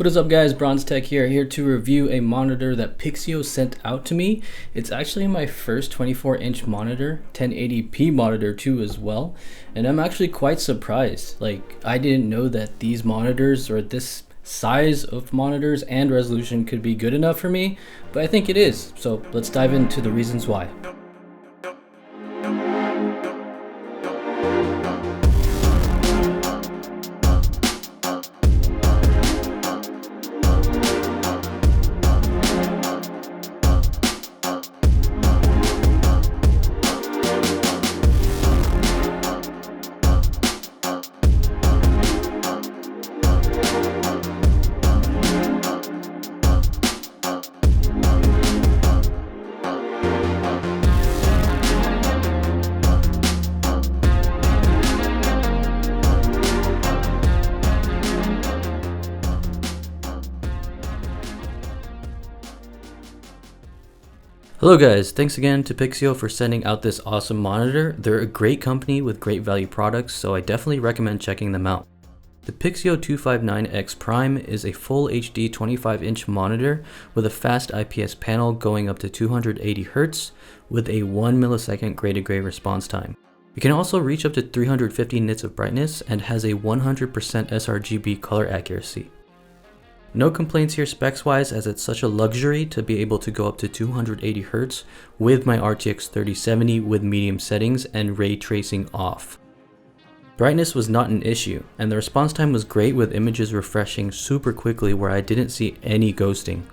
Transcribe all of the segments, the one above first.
What is up guys, Bronze Tech here to review a monitor that Pixio sent out to me. It's actually my first 24-inch monitor, 1080p monitor too as well, and I'm actually quite surprised. Like, I didn't know that these monitors or this size of monitors and resolution could be good enough for me, but I think it is. So let's dive into the reasons why. Hello guys, thanks again to Pixio for sending out this awesome monitor. They're a great company with great value products, so I definitely recommend checking them out. The Pixio 259X Prime is a full HD 25-inch monitor with a fast IPS panel going up to 280 Hz with a 1 millisecond gray to gray response time. It can also reach up to 350 nits of brightness and has a 100% sRGB color accuracy. No complaints here specs wise, as it's such a luxury to be able to go up to 280 Hz with my RTX 3070 with medium settings and ray tracing off. Brightness was not an issue, and the response time was great with images refreshing super quickly where I didn't see any ghosting.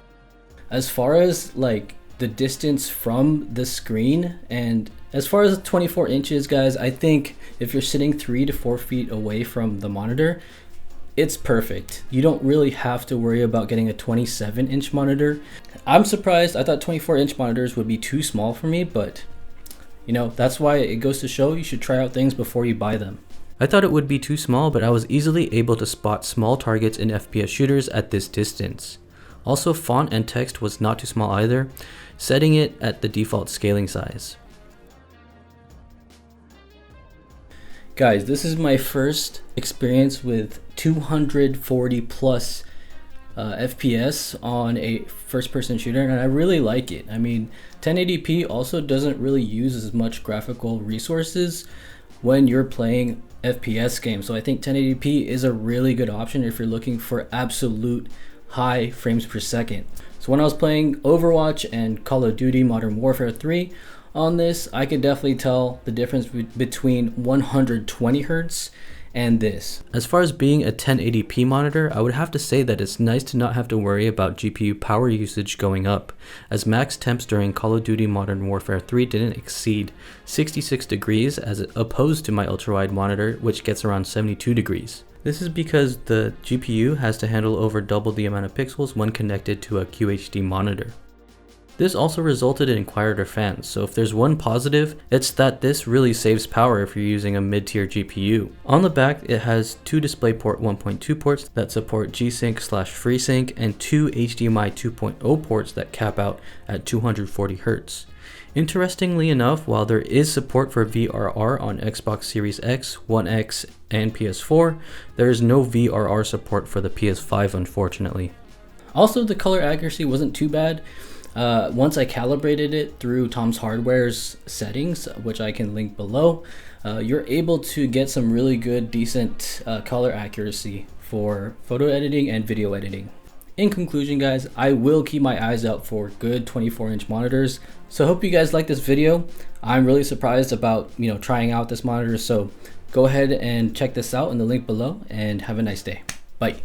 As far as like the distance from the screen, and as far as 24 inches guys, I think if you're sitting 3 to 4 feet away from the monitor, it's perfect. You don't really have to worry about getting a 27-inch monitor. I'm surprised. I thought 24-inch monitors would be too small for me, but you know, that's why it goes to show you should try out things before you buy them. I thought it would be too small, but I was easily able to spot small targets in FPS shooters at this distance. Also, font and text was not too small either, setting it at the default scaling size. Guys, this is my first experience with 240 plus FPS on a first-person shooter, and I really like it. I mean, 1080p also doesn't really use as much graphical resources when you're playing FPS games, so I think 1080p is a really good option if you're looking for absolute high frames per second. So when I was playing Overwatch and Call of Duty Modern Warfare 3, on this, I could definitely tell the difference between 120 Hz and this. As far as being a 1080p monitor, I would have to say that it's nice to not have to worry about GPU power usage going up, as max temps during Call of Duty Modern Warfare 3 didn't exceed 66 degrees as opposed to my ultrawide monitor, which gets around 72 degrees. This is because the GPU has to handle over double the amount of pixels when connected to a QHD monitor. This also resulted in quieter fans, so if there's one positive, it's that this really saves power if you're using a mid-tier GPU. On the back, it has two DisplayPort 1.2 ports that support G-Sync/FreeSync and two HDMI 2.0 ports that cap out at 240 Hz. Interestingly enough, while there is support for VRR on Xbox Series X, One X, and PS4, there is no VRR support for the PS5 unfortunately. Also, the color accuracy wasn't too bad. Once I calibrated it through Tom's Hardware's settings, which I can link below, you're able to get some really good, decent color accuracy for photo editing and video editing. In conclusion guys, I will keep my eyes out for good 24-inch monitors. So I hope you guys like this video. I'm really surprised about, trying out this monitor. So go ahead and check this out in the link below and have a nice day. Bye.